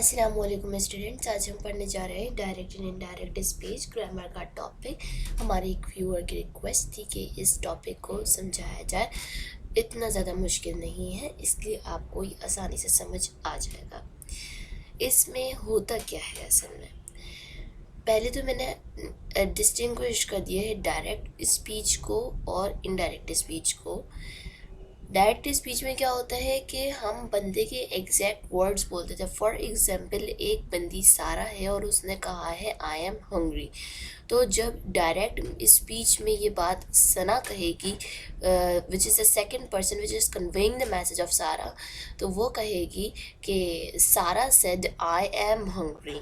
अस्सलाम वालेकुम स्टूडेंट्स। आज हम पढ़ने जा रहे हैं direct and indirect speech grammar का टॉपिक। हमारी एक व्यूअर की रिक्वेस्ट थी कि इस टॉपिक को समझाया जाए। इतना ज़्यादा मुश्किल नहीं है, इसलिए आपको ये आसानी से समझ आ जाएगा। इसमें होता क्या है असल में, पहले तो मैंने डिस्टिंग्विश कर दिया है डायरेक्ट स्पीच को और इनडायरेक्ट स्पीच को। डायरेक्ट स्पीच में क्या होता है कि हम बंदे के एग्जैक्ट वर्ड्स बोलते थे। फॉर एग्जांपल, एक बंदी सारा है और उसने कहा है आई एम हंग्री। तो जब डायरेक्ट स्पीच में ये बात सना कहेगी, which is the second person which is conveying the message of सारा, तो वो कहेगी कि सारा सेड आई एम हंग्री।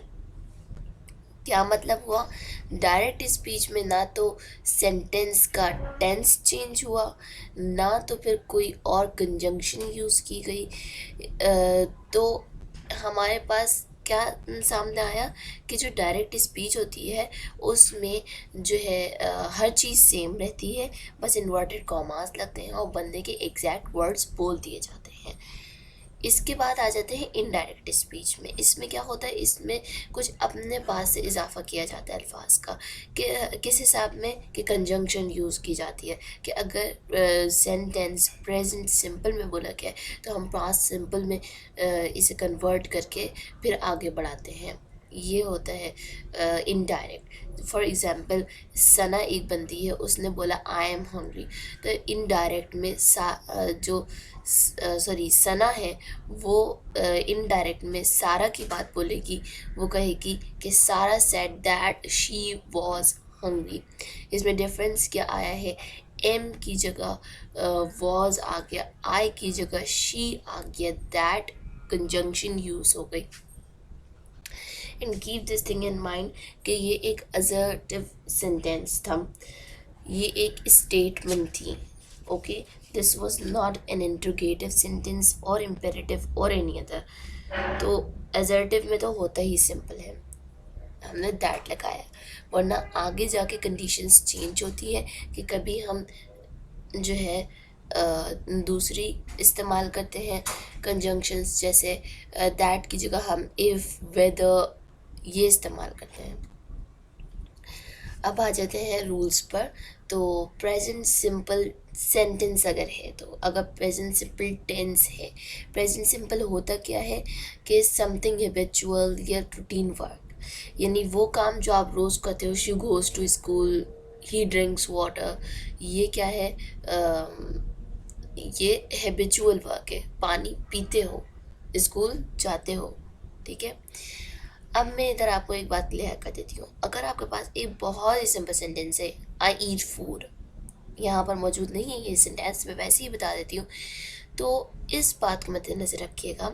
क्या मतलब हुआ? डायरेक्ट स्पीच में ना तो सेंटेंस का टेंस चेंज हुआ, ना तो फिर कोई और कंजंक्शन यूज़ की गई। तो हमारे पास क्या सामने आया कि जो डायरेक्ट स्पीच होती है उसमें जो है हर चीज़ सेम रहती है, बस इन्वर्टेड कॉमास लगते हैं और बंदे के एग्जैक्ट वर्ड्स बोल दिए जाते हैं। इसके बाद आ जाते हैं इनडायरेक्ट स्पीच में। इसमें क्या होता है, इसमें कुछ अपने पास से इजाफा किया जाता है अल्फाज का, कि किस हिसाब में कि कंजंक्शन यूज़ की जाती है। कि अगर सेंटेंस प्रेजेंट सिंपल में बोला गया है तो हम पास्ट सिंपल में इसे कन्वर्ट करके फिर आगे बढ़ाते हैं। ये होता है इनडायरेक्ट। फॉर एग्ज़ाम्पल, सना एक बंदी है, उसने बोला आई एम हंग्री, तो इनडायरेक्ट में सना है वो इनडायरेक्ट में सारा की बात बोलेगी। वो कहेगी कि सारा said that she was hungry. इसमें डिफरेंस क्या आया है, एम की जगह वॉज आ गया, आई की जगह शी आ गया, दैट कंजंक्शन यूज़ हो गई। And keep this thing in mind कि ये एक असर्टिव सेंटेंस था, ये एक स्टेटमेंट थी। Okay, this was not an interrogative sentence और इम्पेरेटिव और एनी अदर। तो असर्टिव में तो होता ही सिंपल है, हमने दैट लगाया, वरना आगे जाके कंडीशंस चेंज होती है कि कभी हम जो है दूसरी इस्तेमाल करते हैं कंजंक्शंस, जैसे दैट की जगह हम इफ़, वेदर ये इस्तेमाल करते हैं। अब आ जाते हैं रूल्स पर। तो प्रेजेंट सिंपल सेंटेंस अगर है, तो अगर प्रेजेंट सिंपल टेंस है, प्रेजेंट सिंपल होता क्या है कि समथिंग हैबिचुअल या रूटीन वर्क, यानी वो काम जो आप रोज़ करते हो। She goes to school, he drinks water, ये क्या है, ये हैबिचुअल वर्क है। पानी पीते हो, स्कूल जाते हो, ठीक है। अब मैं इधर आपको एक बात क्लियर कर देती हूँ। अगर आपके पास एक बहुत ही सिंपल सेंटेंस है, आई ईट फूड, यहाँ पर मौजूद नहीं है ये सेंटेंस, मैं वैसे ही बता देती हूँ। तो इस बात को मद्देनज़र रखिएगा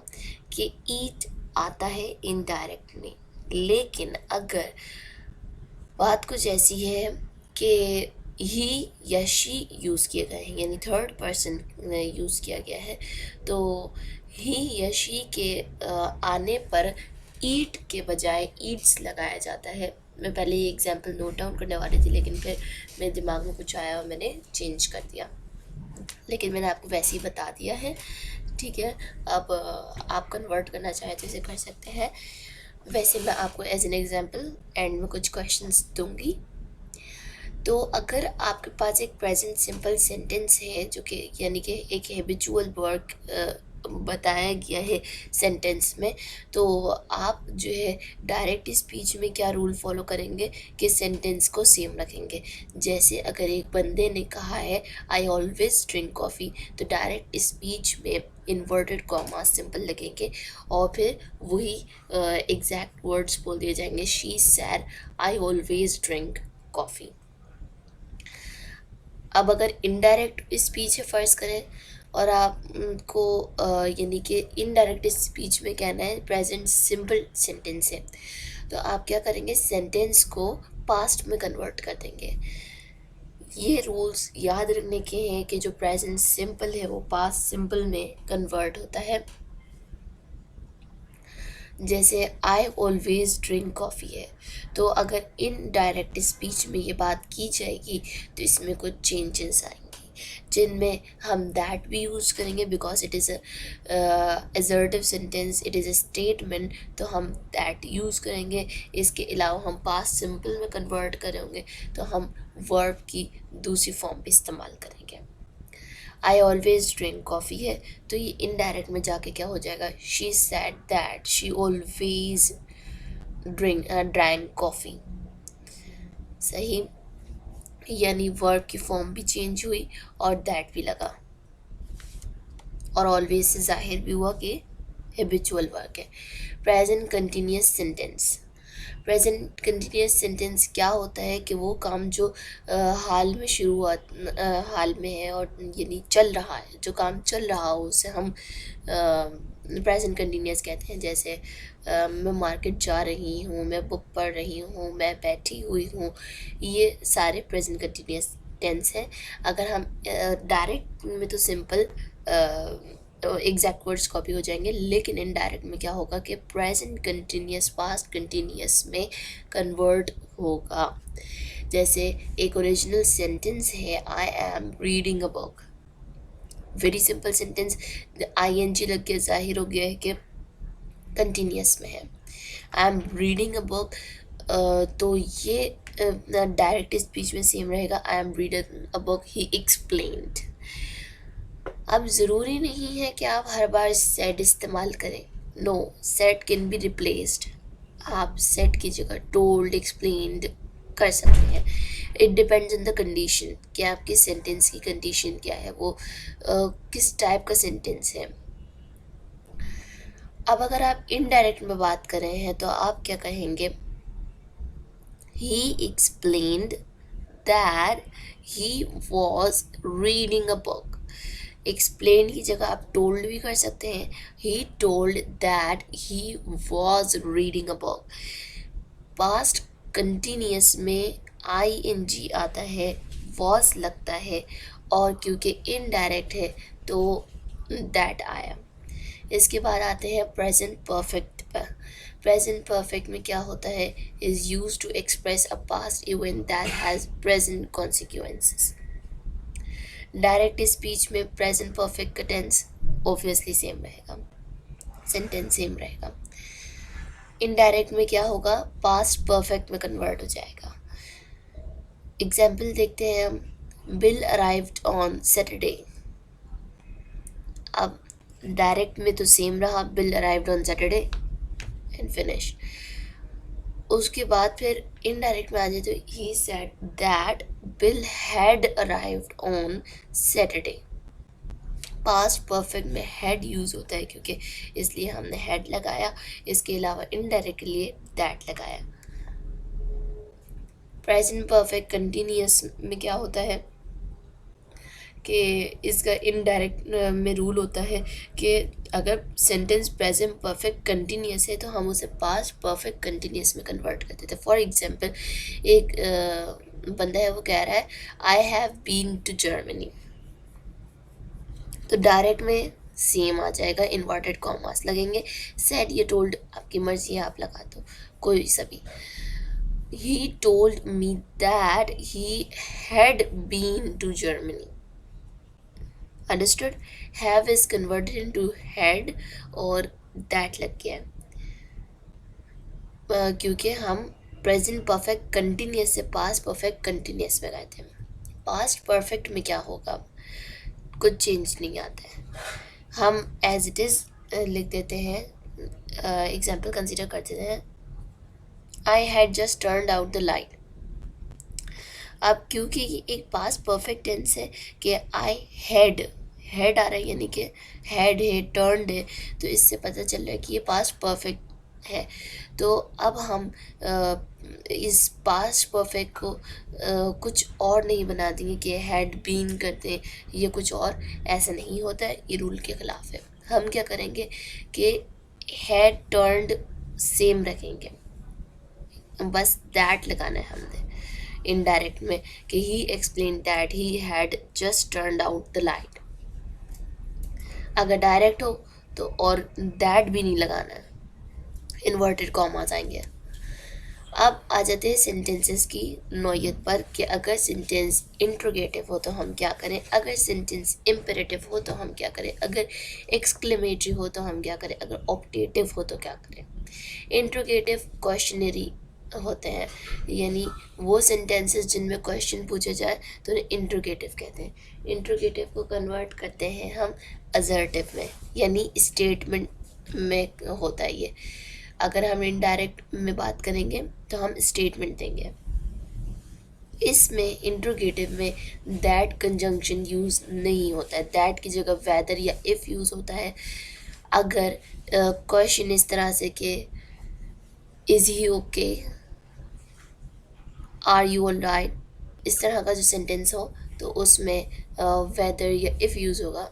कि ईट आता है इनडायरेक्ट में, लेकिन अगर बात कुछ ऐसी है कि ही या शी यूज़ किए गए हैं, यानी थर्ड पर्सन यूज़ किया गया है, तो ही या शी के आने पर ईट के बजाय ईट्स लगाया जाता है। मैं पहले ये एग्जांपल नोट डाउन करने वाली थी, लेकिन फिर मेरे दिमाग में कुछ आया और मैंने चेंज कर दिया, लेकिन मैंने आपको वैसे ही बता दिया है, ठीक है। अब आप कन्वर्ट करना चाहें तो इसे कर सकते हैं। वैसे मैं आपको एज एन एग्जांपल एंड में कुछ क्वेश्चंस दूंगी। तो अगर आपके पास एक प्रेजेंट सिंपल सेंटेंस है जो कि यानी कि एक हैबिचुअल वर्क बताया गया है सेंटेंस में, तो आप जो है डायरेक्ट स्पीच में क्या रूल फॉलो करेंगे कि सेंटेंस को सेम रखेंगे। जैसे अगर एक बंदे ने कहा है आई ऑलवेज ड्रिंक कॉफ़ी, तो डायरेक्ट स्पीच में इन्वर्टेड कॉमा सिंपल लगेंगे और फिर वही एग्जैक्ट वर्ड्स बोल दिए जाएंगे, she said I always drink coffee. अब अगर इनडायरेक्ट स्पीच है फ़र्ज़ करें और आपको यानी कि इनडायरेक्ट स्पीच में कहना है प्रेजेंट सिंपल सेंटेंस है, तो आप क्या करेंगे, सेंटेंस को पास्ट में कन्वर्ट कर देंगे। ये रूल्स याद रखने के हैं कि जो प्रेजेंट सिंपल है वो पास्ट सिंपल में कन्वर्ट होता है। जैसे आई ऑलवेज ड्रिंक कॉफ़ी है, तो अगर इन डायरेक्ट स्पीच में ये बात की जाएगी तो इसमें कुछ चेंजेस आएंगे। जिनमें हम दैट भी यूज़ करेंगे because it is assertive sentence, it is a statement, तो हम दैट यूज़ करेंगे। इसके अलावा हम पास्ट सिंपल में कन्वर्ट करेंगे तो हम वर्ब की दूसरी फॉर्म पे इस्तेमाल करेंगे। आई ऑलवेज ड्रिंक कॉफ़ी है तो ये इनडायरेक्ट में जाके क्या हो जाएगा, she said that she always drank coffee. सही, यानी वर्ब की फॉर्म भी चेंज हुई और दैट भी लगा, और ऑलवेज से जाहिर भी हुआ कि हैबिचुअल वर्क है। Present continuous sentence, present continuous sentence क्या होता है कि वो काम जो हाल में हाल में है और यानी चल रहा है, जो काम चल रहा हो उसे हम प्रेजेंट कंटिन्यूस कहते हैं। जैसे मैं मार्केट जा रही हूँ, मैं बुक पढ़ रही हूँ, मैं बैठी हुई हूँ, ये सारे प्रेजेंट कंटिन्यूस टेंस हैं। अगर हम डायरेक्ट में तो सिंपल एग्जैक्ट वर्ड्स कॉपी हो जाएंगे, लेकिन इनडायरेक्ट में क्या होगा कि प्रेजेंट कंटिन्यूस पास्ट कंटिन्यूस में कन्वर्ट होगा। जैसे एक ओरिजिनल सेंटेंस है, I am reading a book, very simple sentence, I N G लग के जाहिर हो गया है कि कंटिन्यूस में है। I am reading a book, तो ये डायरेक्ट स्पीच में सेम रहेगा, आई am reading a book he explained. अब ज़रूरी नहीं है कि आप हर बार सेड इस्तेमाल करें, no, said can be replaced. आप सेड की जगह टोल्ड, एक्सप्लेन्ड कर सकते हैं। It depends on the condition कि आपके सेंटेंस की कंडीशन क्या है, वो किस टाइप का सेंटेंस है। अब अगर आप इनडायरेक्ट में बात कर रहे हैं तो आप क्या कहेंगे, ही explained that he was reading a book. Explain की जगह आप टोल्ड भी कर सकते हैं, he told that he was reading a book. Past continuous में आई एन जी आता है, वॉज लगता है, और क्योंकि इनडायरेक्ट है तो दैट आया। इसके बाद आते हैं प्रेजेंट परफेक्ट पर। प्रेजेंट परफेक्ट में क्या होता है, is use to express a past event that has present consequences. Direct speech में प्रेजेंट परफेक्ट का टेंस ऑब्वियसली सेम रहेगा, सेंटेंस सेम रहेगा। इनडायरेक्ट में क्या होगा, पास्ट परफेक्ट में कन्वर्ट हो जाएगा। एग्जाम्पल देखते हैं हम, बिल अराइव्ड ऑन सैटरडे। अब डायरेक्ट में तो सेम रहा, bill arrived on Saturday and finish. उसके बाद फिर इनडायरेक्ट में आ जाए तो he said that bill had arrived on Saturday. Past perfect में हैड यूज़ होता है क्योंकि इसलिए हमने हैड लगाया, इसके अलावा इनडायरेक्ट के लिए दैट लगाया। प्रेजेंट परफेक्ट कंटिन्यूस में क्या होता है कि इसका इनडायरेक्ट में रूल होता है कि अगर सेंटेंस प्रेजेंट परफेक्ट कंटिन्यूस है तो हम उसे पास्ट परफेक्ट कंटिन्यूस में कन्वर्ट कर देते हैं। फॉर एग्जांपल, एक बंदा है, वो कह रहा है I have been to Germany, तो डायरेक्ट में सेम आ जाएगा, इन्वर्टेड कॉमास लगेंगे। सेड ये टोल्ड, आपकी मर्जी है, आप लगा दो कोई सा भी। He told me that he had been to Germany. Understood, have is converted into had और दैट लग गया क्योंकि हम प्रेजेंट परफेक्ट कंटिन्यूस से पास्ट परफेक्ट कंटिन्यूस में गए थे। पास्ट परफेक्ट में क्या होगा, कुछ चेंज नहीं आता है, हम एज इट इज़ लिख देते हैं। एग्जाम्पल कंसिडर करते हैं, I had just turned out the light. अब क्योंकि ये एक पास्ट परफेक्ट टेंस है कि आई हैड, हैड आ रहा है यानी कि हैड है, टर्न्ड है, तो इससे पता चल रहा है कि ये पास्ट परफेक्ट है। तो अब हम इस पास्ट परफेक्ट को कुछ और नहीं बना देंगे कि हैड बीन करते हैं, ये कुछ और ऐसा नहीं होता है, ये रूल के ख़िलाफ़ है। हम क्या करेंगे कि हैड टर्न्ड सेम रखेंगे, बस दैट लगाना है हमने इनडायरेक्ट में कि he explain that he had just turned out the light. अगर डायरेक्ट हो तो और दैट भी नहीं लगाना है, इन्वर्टेड कॉमास आएंगे। अब आ जाते हैं सेंटेंसेस की नौयत पर कि अगर सेंटेंस इंट्रोगेटिव हो तो हम क्या करें, अगर सेंटेंस इम्पेरेटिव हो तो हम क्या करें, अगर एक्सक्लेमेटरी हो तो हम क्या करें, अगर ऑप्टेटिव हो तो क्या करें। इंट्रोगेटिव क्वेश्चनरी होते हैं, यानी वो सेंटेंसेस जिनमें क्वेश्चन पूछा जाए तो उन्हें इंट्रोगेटिव कहते हैं। इंट्रोगेटिव को कन्वर्ट करते हैं हम असर्टिव में, यानी स्टेटमेंट में होता है ये। अगर हम इनडायरेक्ट में बात करेंगे तो हम स्टेटमेंट देंगे। इसमें इंट्रोगेटिव में दैट कंजंक्शन यूज़ नहीं होता है, दैट की जगह वेदर या इफ़ यूज़ होता है। अगर क्वेश्चन इस तरह से कि is he okay, are you all right, इस तरह का जो सेंटेंस हो तो उसमें वेदर या इफ़ यूज़ होगा।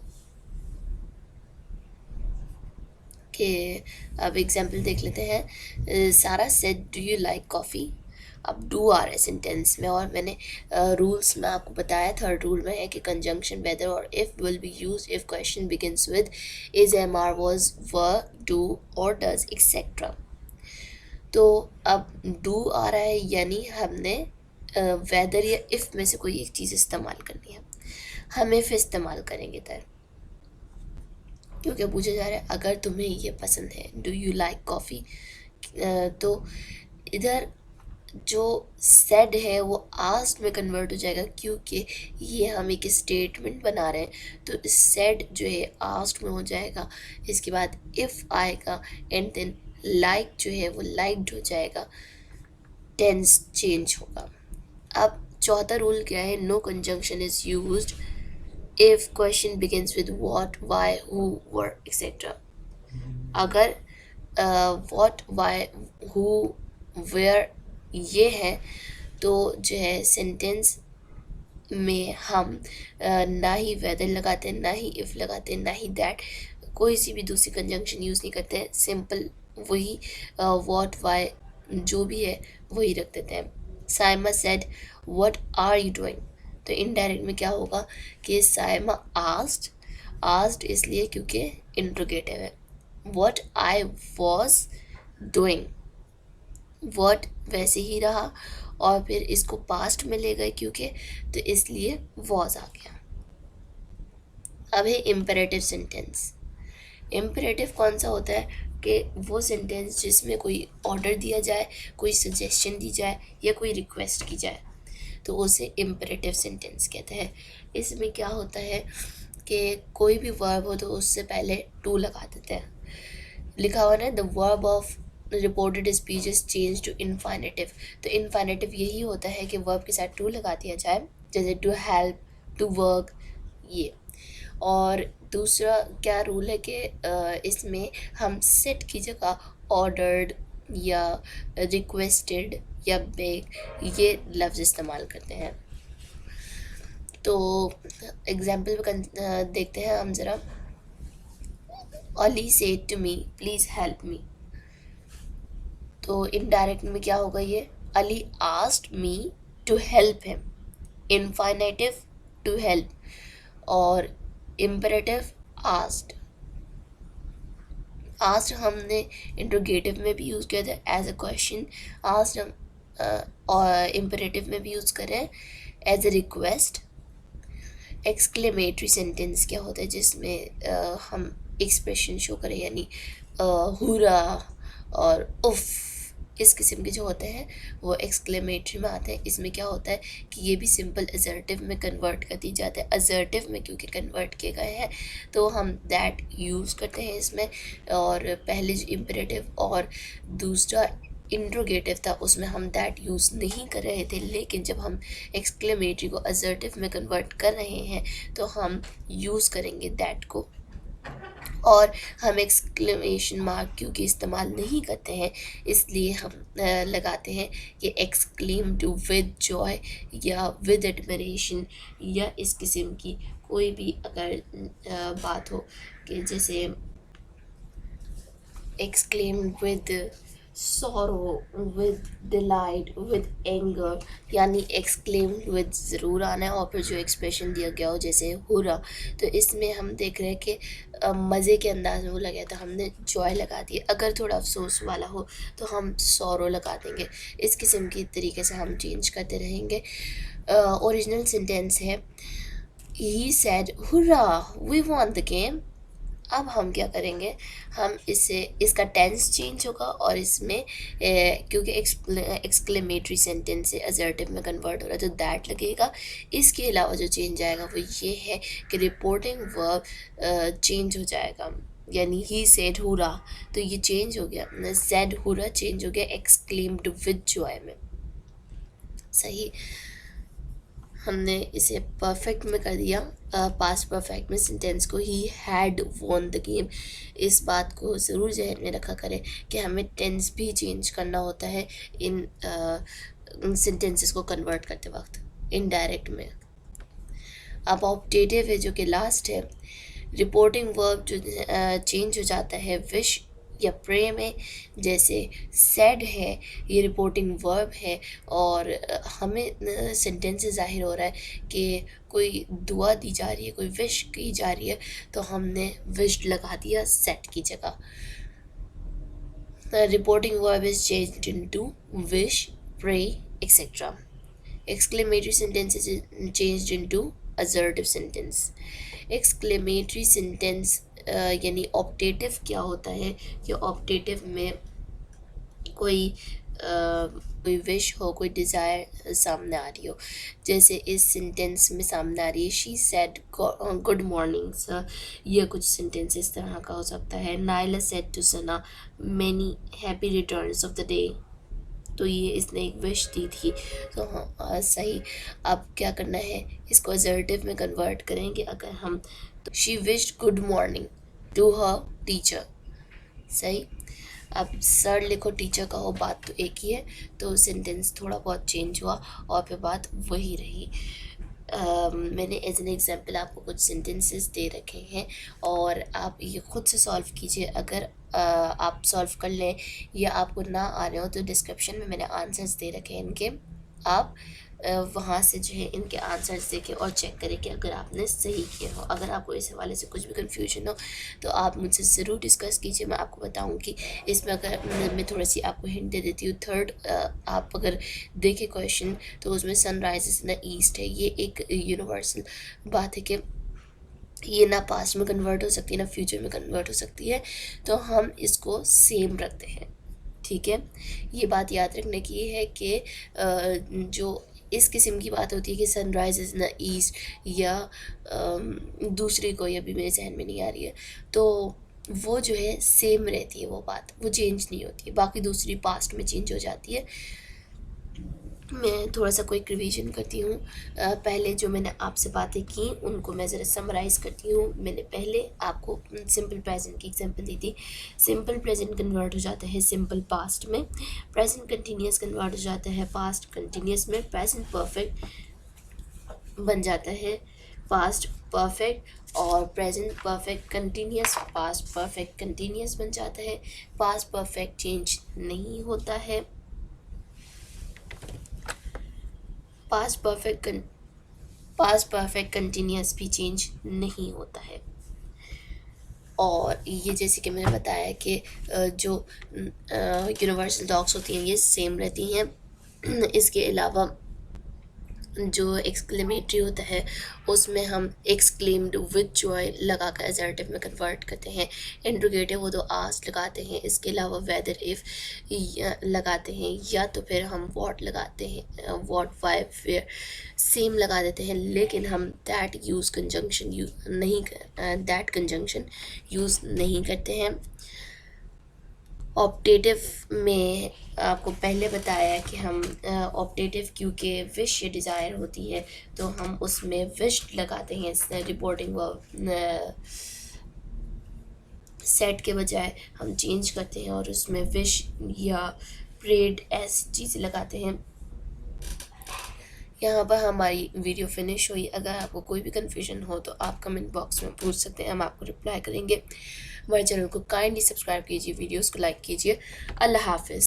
कि अब एग्जाम्पल देख लेते हैं। सारा said do you like coffee. अब डू आ रहा है सेंटेंस में, और मैंने रूल्स में आपको बताया, थर्ड रूल में है कि कंजंक्शन वेदर और if will be use if question begins with is, am, are, was, were, do और डज एक्सेट्रा। तो अब डू आ रहा है यानी हमने वेदर या इफ़ में से कोई एक चीज़ इस्तेमाल करनी है। हम इफ़ इस्तेमाल करेंगे तर, क्योंकि पूछा जा रहा है अगर तुम्हें ये पसंद है, डू यू लाइक कॉफ़ी। तो इधर जो सेड है वो आस्क्ड में कन्वर्ट हो जाएगा, क्योंकि ये हम एक स्टेटमेंट बना रहे हैं। तो सेड जो है आस्क्ड में हो जाएगा, इसके बाद इफ़ आएगा, एंड देन लाइक जो है वो लाइक्ड हो जाएगा, टेंस चेंज होगा। अब चौथा रूल क्या है, no conjunction is used if question begins with what, why, who, where etcetera. अगर व्हाट, व्हाई, हु, वेयर ये है तो जो है सेंटेंस में हम ना ही वेदर लगाते हैं, ना ही इफ़ लगाते हैं, ना ही दैट, कोई सी भी दूसरी कंजंक्शन यूज़ नहीं करते हैं। सिंपल वही व्हाट, व्हाई जो भी है वही रख देते हैं। Saima said what are you doing, तो इनडायरेक्ट में क्या होगा कि साइमा आस्क्ड, आस्क्ड इसलिए क्योंकि इंट्रोगेटिव है। What I was doing, word वैसे ही रहा और फिर इसको पास्ट में ले गए क्योंकि, तो इसलिए वॉज आ गया। अब है इम्पेरेटिव सेंटेंस। इम्पेरेटिव कौन सा होता है कि वो सेंटेंस जिसमें कोई ऑर्डर दिया जाए, कोई सजेशन दी जाए या कोई रिक्वेस्ट की जाए, तो उसे इम्पेरेटिव सेंटेंस कहते हैं। इसमें क्या होता है कि कोई भी वर्ब हो तो उससे पहले टू लगा देते हैं। लिखा हुआ ना, the verb of reported speech is change to infinitive, तो इन्फाइनेटिव यही होता है कि वर्ब के साथ टू लगा दिया जाए, जैसे टू हेल्प, टू वर्क, ये। और दूसरा क्या रूल है कि इसमें हम सेट की जगह ऑर्डर्ड या रिक्वेस्टेड या बेग ये लफ्ज़ इस्तेमाल करते हैं। तो एग्जाम्पल देखते हैं हम ज़रा। Ali said to me please help me, तो इनडायरेक्ट में क्या होगा ये, Ali asked me to help him, infinitive to help, और इम्पेरेटिव आस्क्ड। आस्क्ड हमने इंट्रोगेटिव में भी यूज़ किया था एज अ क्वेश्चन, आस्क्ड हम और इम्पेरेटिव में भी यूज़ करें as a request. Exclamatory sentence क्या होता है, जिसमें हम एक्सप्रेशन शो करें, यानी हुरा और उफ, इस किस्म के जो होते हैं वो एक्सक्लेमेटरी में आते हैं। इसमें क्या होता है कि ये भी सिंपल असर्टिव में कन्वर्ट कर दी जाते हैं। असर्टिव में क्योंकि कन्वर्ट किए गए हैं तो हम दैट यूज़ करते हैं इसमें, और पहले जो इम्पेरेटिव और दूसरा इंट्रोगेटिव था उसमें हम दैट यूज़ नहीं कर रहे थे, लेकिन जब हम एक्सक्लेमेटरी को असर्टिव में कन्वर्ट कर रहे हैं तो हम यूज़ करेंगे दैट को। और हम एक्सक्लेमेशन मार्क क्योंकि इस्तेमाल नहीं करते हैं इसलिए हम लगाते हैं कि एक्सक्लेम्ड विद जॉय या विद एडमिरेशन, या इस किस्म की कोई भी अगर बात हो कि जैसे exclaimed with sorrow, with delight, with anger, यानी exclaimed with ज़रूर आना है, और फिर जो एक्सप्रेशन दिया गया हो जैसे हुरा, तो इसमें हम देख रहे हैं कि मज़े के अंदाज में बोला गया तो हमने जॉय लगा दी। अगर थोड़ा अफसोस वाला हो तो हम सॉरो लगा देंगे। इस किस्म की तरीके से हम चेंज करते रहेंगे। ओरिजिनल सेंटेंस है he said hurrah we won the game. अब हम क्या करेंगे, हम इसे इसका टेंस चेंज होगा और इसमें क्योंकि एक्सक्लेमेटरी सेंटेंस से असर्टिव में कन्वर्ट हो रहा है तो दैट लगेगा। इसके अलावा जो चेंज आएगा वो ये है कि रिपोर्टिंग वर्ब चेंज हो जाएगा, यानी ही सेड हुरा, तो ये चेंज हो गया, सेड हुरा चेंज हो गया एक्सक्लेम्ड विद जॉय में। सही, हमने इसे परफेक्ट में कर दिया, पास्ट परफेक्ट में सेंटेंस को he had von the game. इस बात को ज़रूर जहन में रखा करें कि हमें टेंस भी चेंज करना होता है इन सेंटेंसेस को कन्वर्ट करते वक्त इनडायरेक्ट में। अब ऑप्टेटिव है जो कि लास्ट है। रिपोर्टिंग वर्ब जो चेंज हो जाता है विश या प्रे में, जैसे सैड है ये रिपोर्टिंग वर्ब है और हमें सेंटेंस से ज़ाहिर हो रहा है कि कोई दुआ दी जा रही है, कोई विश की जा रही है, तो हमने विश्ड लगा दिया सेट की जगह। Reporting verb is changed into wish, pray, etcetera. Exclamatory sentence is changed into assertive sentence. Exclamatory sentence यानी ऑप्टेटिव क्या होता है कि ऑप्टेटिव में कोई विश हो, कोई डिज़ायर सामने आ रही हो, जैसे इस सेंटेंस में सामने आ रही है she said good morning sir, यह कुछ सेंटेंस इस तरह का हो सकता है। Naila said to Sana many happy returns of the day, तो ये इसने एक विश दी थी। तो हाँ सही। अब क्या करना है, इसको असर्टिव में कन्वर्ट करेंगे अगर हम, तो she wished good morning to her teacher. सही। अब सर लिखो टीचर कहो, बात तो एक ही है, तो सेंटेंस थोड़ा बहुत चेंज हुआ और फिर बात वही रही। मैंने एज एन एग्जाम्पल आपको कुछ सेंटेंसेस दे रखे हैं और आप ये ख़ुद से सॉल्व कीजिए। अगर आप सॉल्व कर लें या आपको ना आ रहे हो तो डिस्क्रिप्शन में मैंने आंसर्स दे रखे हैं इनके, आप वहाँ से जो है इनके आंसर्स देखें और चेक करें कि अगर आपने सही किया हो। अगर आपको इस हवाले से कुछ भी कन्फ्यूजन हो तो आप मुझसे ज़रूर डिस्कस कीजिए, मैं आपको बताऊँगी। इसमें अगर मैं थोड़ी सी आपको हिंट दे देती हूँ, थर्ड आप अगर देखें क्वेश्चन तो उसमें सनराइजेस इन द ईस्ट है। ये एक यूनिवर्सल बात है कि ये ना पास्ट में कन्वर्ट हो सकती है ना फ्यूचर में कन्वर्ट हो सकती है, तो हम इसको सेम रखते हैं। ठीक है, ये बात याद रखने की है कि जो इस किस्म की बात होती है कि sunrise is in the east या दूसरी कोई अभी मेरे जहन में नहीं आ रही है, तो वो जो है सेम रहती है, वो बात वो चेंज नहीं होती है। बाकी दूसरी पास्ट में चेंज हो जाती है। मैं थोड़ा सा क्विक रिवीजन करती हूँ। पहले जो मैंने आपसे बातें की उनको मैं ज़रा समराइज़ करती हूँ। मैंने पहले आपको सिंपल प्रेजेंट की एग्जांपल दी थी। सिंपल प्रेजेंट कन्वर्ट हो जाता है सिंपल पास्ट में, प्रेजेंट कंटिन्यूस कन्वर्ट हो जाता है पास्ट कंटिन्यूस में, प्रेजेंट परफेक्ट बन जाता है पास्ट परफेक्ट, और present perfect continuous past perfect continuous बन जाता है। पास्ट परफेक्ट चेंज नहीं होता है, पास्ट परफेक्ट कंटिन्यूस भी चेंज नहीं होता है। और ये जैसे कि मैंने बताया कि जो यूनिवर्सल डॉग्स होती हैं ये सेम रहती हैं। इसके अलावा जो एक्सक्लेमेटरी होता है उसमें हम एक्सक्लेम्ड विद जॉय लगा कर असर्टिव में कन्वर्ट करते हैं। इंट्रोगेटिव वो तो आस्क लगाते हैं, इसके अलावा वेदर इफ़ लगाते हैं, या तो फिर हम वॉट लगाते हैं, वॉट वाई वेयर सेम लगा देते हैं, लेकिन हम that use conjunction that conjunction use नहीं करते हैं। ऑप्टेटिव में आपको पहले बताया कि हम ऑप्टेटिव क्योंकि विश या डिज़ायर होती है तो हम उसमें विश लगाते हैं, रिपोर्टिंग वर्ब सेट के बजाय हम चेंज करते हैं और उसमें विश या प्रेड ऐसी चीज़ें लगाते हैं। यहाँ पर हमारी वीडियो फिनिश हुई। अगर आपको कोई भी कन्फ्यूजन हो तो आप कमेंट बॉक्स में पूछ सकते हैं, हम आपको रिप्लाई करेंगे। हमारे चैनल को काइंडली सब्सक्राइब कीजिए, वीडियोस को लाइक कीजिए। अल्लाह हाफिज़।